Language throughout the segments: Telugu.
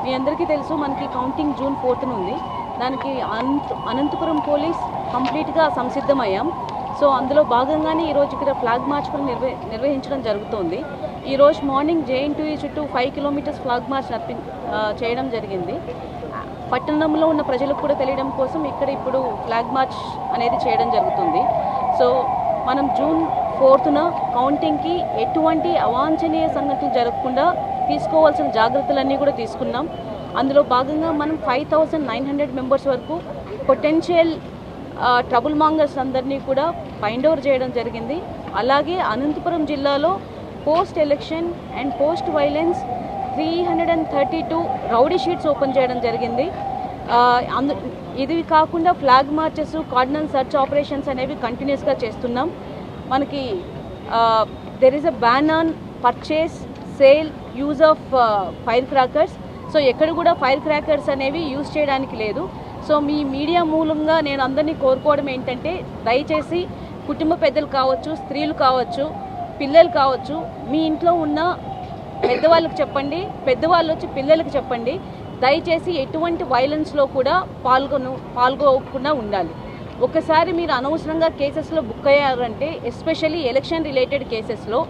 మీ అందరికీ తెలుసు మనకి కౌంటింగ్ జూన్ 4th ఉంది. దానికి అనంతపురం పోలీస్ కంప్లీట్గా సంసిద్ధమయ్యాం. సో అందులో భాగంగానే ఈరోజు ఇక్కడ ఫ్లాగ్ మార్చ్ కూడా నిర్వహించడం జరుగుతోంది. ఈరోజు మార్నింగ్ JNTU చుట్టూ 5 కిలోమీటర్స్ ఫ్లాగ్ మార్చ్ చేయడం జరిగింది. పట్టణంలో ఉన్న ప్రజలకు కూడా తెలియడం కోసం ఇక్కడ ఇప్పుడు ఫ్లాగ్ మార్చ్ అనేది చేయడం జరుగుతుంది. సో మనం జూన్ 4th కౌంటింగ్కి ఎటువంటి అవాంఛనీయ సంఘటనలు జరగకుండా తీసుకోవాల్సిన జాగ్రత్తలన్నీ కూడా తీసుకున్నాం. అందులో భాగంగా మనం 5900 మెంబర్స్ వరకు పొటెన్షియల్ ట్రబుల్ మాంగర్స్ అందరినీ కూడా ఫైండ్ ఓవర్ చేయడం జరిగింది. అలాగే అనంతపురం జిల్లాలో post election and post violence 332 rowdy sheets open చేయడం జరిగింది. ఇది కాకుండా flag marches, cardinal search operations అనేవి కంటిన్యూస్గా చేస్తున్నాం. మనకి there is a ban on purchase, sale, use of fire crackers. So ఎక్కడ కూడా ఫైర్ క్రాకర్స్ అనేవి యూజ్ చేయడానికి లేదు. సో మీ మీడియా మూలంగా నేను అందరినీ కోరుకోవడం ఏంటంటే, దయచేసి కుటుంబ పెద్దలు కావచ్చు, స్త్రీలు కావచ్చు, పిల్లలు కావచ్చు, మీ ఇంట్లో ఉన్న పెద్దవాళ్ళకి చెప్పండి, పెద్దవాళ్ళు వచ్చి పిల్లలకి చెప్పండి. దయచేసి ఎటువంటి వైలెన్స్లో కూడా పాల్గొనకుండా ఉండాలి. ఒకసారి మీరు అనవసరంగా కేసెస్లో బుక్ అయ్యారంటే, ఎస్పెషల్లీ ఎలక్షన్ రిలేటెడ్ కేసెస్లో,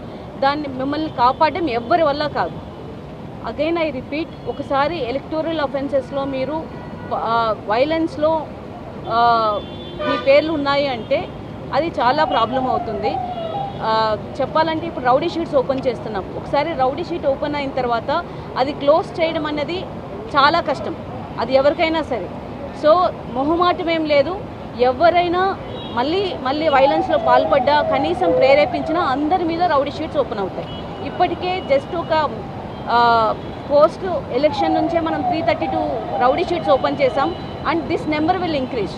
దాన్ని మిమ్మల్ని కాపాడడం ఎవ్వరి వల్ల కాదు. అగైన్ ఐ రిపీట్, ఒకసారి ఎలక్టోరల్ అఫెన్సెస్లో మీరు వైలెన్స్లో మీ పేర్లు ఉన్నాయి అంటే అది చాలా ప్రాబ్లం అవుతుంది. చెప్పాలంటే ఇప్పుడు రౌడీ షీట్స్ ఓపెన్ చేస్తున్నాం. ఒకసారి రౌడీ షీట్ ఓపెన్ అయిన తర్వాత అది క్లోజ్ చేయడం అన్నది చాలా కష్టం, అది ఎవరికైనా సరే. సో మొహమాటం ఏం లేదు. ఎవరైనా మళ్ళీ వైలెన్స్లో పాల్పడ్డా, కనీసం ప్రేరేపించినా అందరి మీద రౌడీ షీట్స్ ఓపెన్ అవుతాయి. ఇప్పటికే జస్ట్ ఒక పోస్ట్ ఎలక్షన్ నుంచే మనం 332 రౌడీ షీట్స్ ఓపెన్ చేసాం. And this number will increase.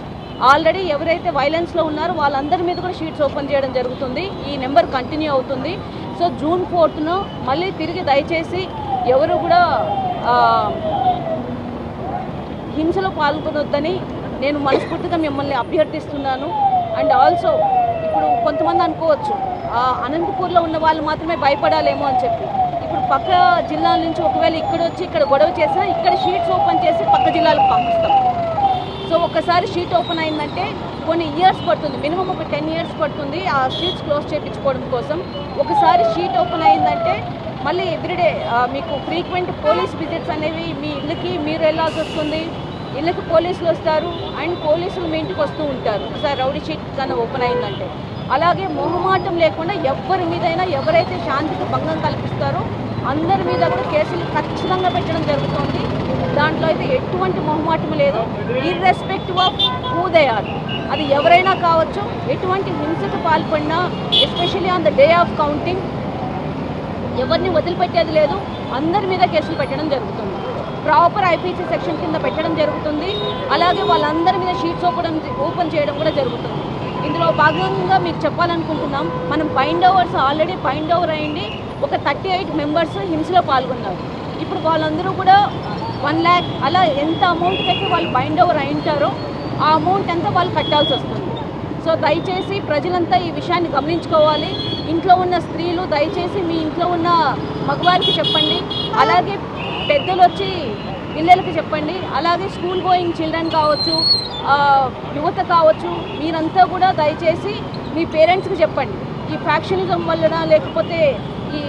Already ఎవరైతే వైలెన్స్లో ఉన్నారో వాళ్ళందరి మీద కూడా షీట్స్ ఓపెన్ చేయడం జరుగుతుంది. ఈ నెంబర్ కంటిన్యూ అవుతుంది. సో జూన్ 4th మళ్ళీ తిరిగి దయచేసి ఎవరు కూడా హింసలో పాల్గొనొద్దని నేను మనస్ఫూర్తిగా మిమ్మల్ని అభ్యర్థిస్తున్నాను. అండ్ ఆల్సో ఇప్పుడు కొంతమంది అనుకోవచ్చు, అనంతపూర్లో ఉన్న వాళ్ళు మాత్రమే భయపడాలేమో అని చెప్పి. ఇప్పుడు పక్క జిల్లాల నుంచి ఒకవేళ ఇక్కడ గొడవ చేసినా ఇక్కడ షీట్స్ ఓపెన్ చేసి పక్క జిల్లాలకు పంపిస్తాం. సో ఒక్కసారి షీట్ ఓపెన్ అయిందంటే కొన్ని ఇయర్స్ పడుతుంది, మినిమం ఒక 10 years పడుతుంది ఆ షీట్స్ క్లోజ్ చేయించుకోవడం కోసం. ఒకసారి షీట్ ఓపెన్ అయిందంటే మళ్ళీ ఎవ్రీడే మీకు ఫ్రీక్వెంట్ పోలీస్ విజిట్స్ అనేవి మీ ఇళ్ళకి మీరు వెళ్ళాల్సి వస్తుంది. ఇళ్ళకి పోలీసులు వస్తారు అండ్ పోలీసులు మీ ఇంటికి వస్తూ ఉంటారు ఒకసారి రౌడీ షీట్ కన్నా ఓపెన్ అయిందంటే. అలాగే మొహమాటం లేకుండా ఎవరి మీదైనా ఎవరైతే శాంతికి భంగం కల్పిస్తారో అందరి మీద కూడా కేసులు ఖచ్చితంగా పెట్టడం జరుగుతుంది. దాంట్లో అయితే ఎటువంటి మొహమాటం లేదు. Irrespective of who they are, అది ఎవరైనా కావచ్చు, ఎటువంటి హింసకు పాల్పడినా, especially on the day of counting ఎవరిని వదిలిపెట్టేది లేదు. అందరి మీద కేసులు పెట్టడం జరుగుతుంది. ప్రాపర్ IPC సెక్షన్ కింద పెట్టడం జరుగుతుంది. అలాగే వాళ్ళందరి మీద షీట్స్ ఓపెన్ చేయడం కూడా జరుగుతుంది. ఇందులో భాగంగా మీకు చెప్పాలనుకుంటున్నాం, మనం ఆల్రెడీ బైండ్ ఓవర్ అయ్యింది. ఒక 38 మెంబర్స్ హింసలో పాల్గొన్నారు. ఇప్పుడు వాళ్ళందరూ కూడా 1 lakh అలా ఎంత అమౌంట్కి అయితే వాళ్ళు బైండ్ ఓవర్ అయి ఉంటారో ఆ అమౌంట్ అంతా వాళ్ళు కట్టాల్సి వస్తుంది. సో దయచేసి ప్రజలంతా ఈ విషయాన్ని గమనించుకోవాలి. ఇంట్లో ఉన్న స్త్రీలు దయచేసి మీ ఇంట్లో ఉన్న మగవారికి చెప్పండి. అలాగే పెద్దలు వచ్చి పిల్లలకి చెప్పండి. అలాగే స్కూల్ గోయింగ్ చిల్డ్రన్ కావచ్చు, యువత కావచ్చు, మీరంతా కూడా దయచేసి మీ పేరెంట్స్కి చెప్పండి. ఈ ఫ్యాక్షనిజం వలన లేకపోతే ఈ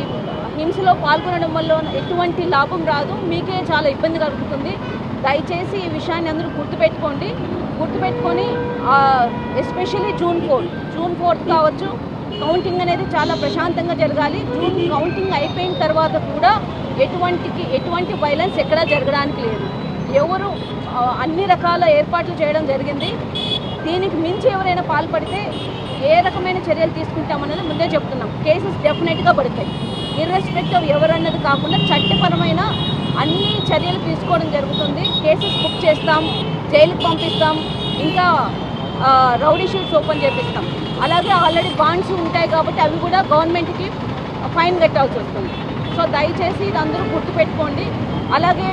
హింసలో పాల్గొనడం వల్ల ఎటువంటి లాభం రాదు, మీకే చాలా ఇబ్బంది కలుగుతుంది. దయచేసి ఈ విషయాన్ని అందరూ గుర్తుపెట్టుకొని ఎస్పెషల్లీ జూన్ 4th కావచ్చు, కౌంటింగ్ అనేది చాలా ప్రశాంతంగా జరగాలి. కౌంటింగ్ అయిపోయిన తర్వాత కూడా ఎటువంటి వైలెన్స్ ఎక్కడా జరగడానికి లేదు. ఎవరు అన్ని రకాల ఏర్పాట్లు చేయడం జరిగింది. దీనికి మించి ఎవరైనా పాల్పడితే ఏ రకమైన చర్యలు తీసుకుంటామన్నది ముందే చెప్తున్నాం. కేసెస్ డెఫినెట్గా పడతాయి. ఇర్రెస్పెక్టివ్ ఎవరన్నది కాకుండా చట్టపరమైన అన్ని చర్యలు తీసుకోవడం జరుగుతుంది. కేసెస్ బుక్ చేస్తాం, జైలుకి పంపిస్తాం, ఇంకా రౌడీ షీట్స్ ఓపెన్ చేపిస్తాం. అలాగే ఆల్రెడీ బాండ్స్ ఉంటాయి కాబట్టి అవి కూడా గవర్నమెంట్కి ఫైన్ కట్టాల్సి వస్తుంది. సో దయచేసి ఇది అందరూ గుర్తుపెట్టుకోండి. అలాగే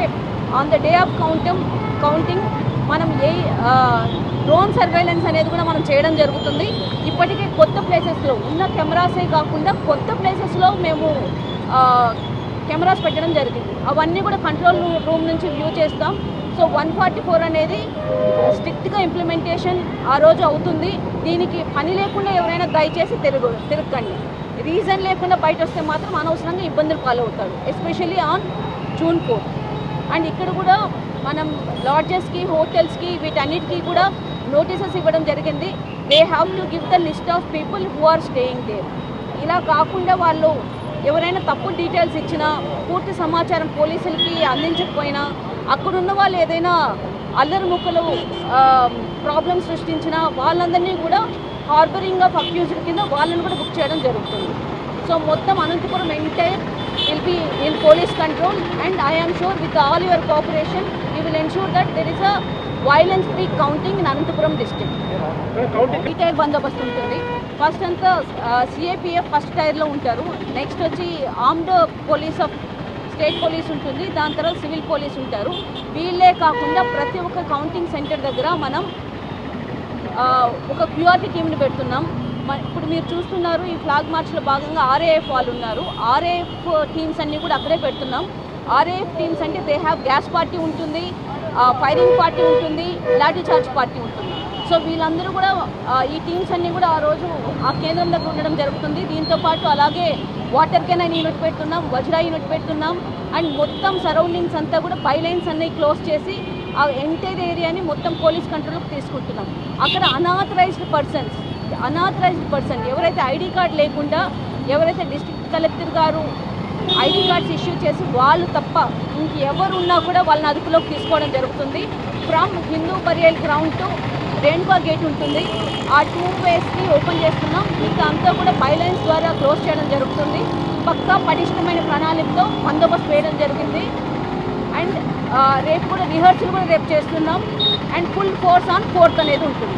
on the day of counting మనం డ్రోన్ సర్వేలెన్స్ అనేది కూడా మనం చేయడం జరుగుతుంది. ఇప్పటికే కొత్త ప్లేసెస్లో ఉన్న కెమెరాసే కాకుండా కొత్త ప్లేసెస్లో మేము కెమెరాస్ పెట్టడం జరిగింది. అవన్నీ కూడా కంట్రోల్ రూమ్ నుంచి వ్యూ చేస్తాం. సో 144 అనేది స్ట్రిక్ట్గా ఇంప్లిమెంటేషన్ ఆ రోజు అవుతుంది. దీనికి పని లేకుండా ఎవరైనా దయచేసి తిరగండి. రీజన్ లేకుండా బయట వస్తే మాత్రం అనవసరంగా ఇబ్బందులు పాలవుతాడు, ఎస్పెషల్లీ ఆన్ June 4. అండ్ ఇక్కడ కూడా మనం లాడ్జెస్కి, హోటల్స్కి, వీటన్నిటికీ కూడా నోటీసెస్ ఇవ్వడం జరిగింది. They have to give the list of people who are staying there. ఇలా కాకుండా వాళ్ళు ఎవరైనా తప్పు డీటెయిల్స్ ఇచ్చినా, పూర్తి సమాచారం పోలీసులకి అందించకపోయినా, అక్కడున్న వాళ్ళు ఏదైనా అల్లరి ముక్కలు ప్రాబ్లమ్స్ సృష్టించినా వాళ్ళందరినీ కూడా హార్బరింగ్ ఆఫ్ అక్యూజ్డ్ కింద వాళ్ళని కూడా బుక్ చేయడం జరుగుతుంది. సో మొత్తం Anantapuram entire will be in police control, and I am sure with all your cooperation we will ensure that there is a violence free counting in Anantapuram district. Detail బందోబస్తు ఉంటుంది. ఫస్ట్ అంతా సిఏపిఎఫ్ ఫస్ట్ టైర్లో ఉంటారు. నెక్స్ట్ వచ్చి armed police of state police ఉంటుంది. దాని తర్వాత సివిల్ పోలీస్ ఉంటారు. వీళ్ళే కాకుండా ప్రతి ఒక్క కౌంటింగ్ సెంటర్ దగ్గర మనం ఒక క్యూఆర్టీ టీంని పెడుతున్నాం. ఇప్పుడు మీరు చూస్తున్నారు, ఈ ఫ్లాగ్ మార్చ్లో భాగంగా ఆర్ఏఎఫ్ వాళ్ళు ఉన్నారు. ఆర్ఏఎఫ్ టీమ్స్ అన్నీ కూడా అక్కడే పెడుతున్నాం. ఆర్ఏఎఫ్ టీమ్స్ అంటే దే హ్యావ్ గ్యాస్ పార్టీ ఉంటుంది, ఫైరింగ్ పార్టీ ఉంటుంది, లాఠీ చార్జ్ పార్టీ ఉంటుంది. సో వీళ్ళందరూ కూడా ఈ టీమ్స్ అన్నీ కూడా ఆ రోజు ఆ కేంద్రం దగ్గర ఉండడం జరుగుతుంది. దీంతోపాటు అలాగే వాటర్ కెనాన్ యూనిట్ పెడుతున్నాం, వజ్రా యూనిట్ పెడుతున్నాం. అండ్ మొత్తం సరౌండింగ్స్ అంతా కూడా పైలైన్స్ అన్నీ క్లోజ్ చేసి ఆ ఎంటైర్ ఏరియాని మొత్తం పోలీస్ కంట్రోల్కి తీసుకుంటున్నాం. అక్కడ అనాథరైజ్డ్ పర్సన్ ఎవరైతే ఐడి కార్డ్ లేకుండా, ఎవరైతే డిస్ట్రిక్ట్ కలెక్టర్ గారు ఐడి కార్డ్స్ ఇష్యూ చేసి వాళ్ళు తప్ప ఇంకెవరు ఉన్నా కూడా వాళ్ళని అదుపులోకి తీసుకోవడం జరుగుతుంది. From Hindu burial ground to Renuka gate ఉంటుంది. ఆ 2 వేస్కి ఓపెన్ చేస్తున్నాం. ఇంకా అంతా కూడా బైలైన్స్ ద్వారా క్లోజ్ చేయడం జరుగుతుంది. పక్కా పటిష్టమైన ప్రణాళికతో బందోబస్తు వేయడం జరిగింది. అండ్ రేపు కూడా రిహర్సల్ కూడా రేపు చేస్తున్నాం. And full force on 4th అనేది ఉంటుంది.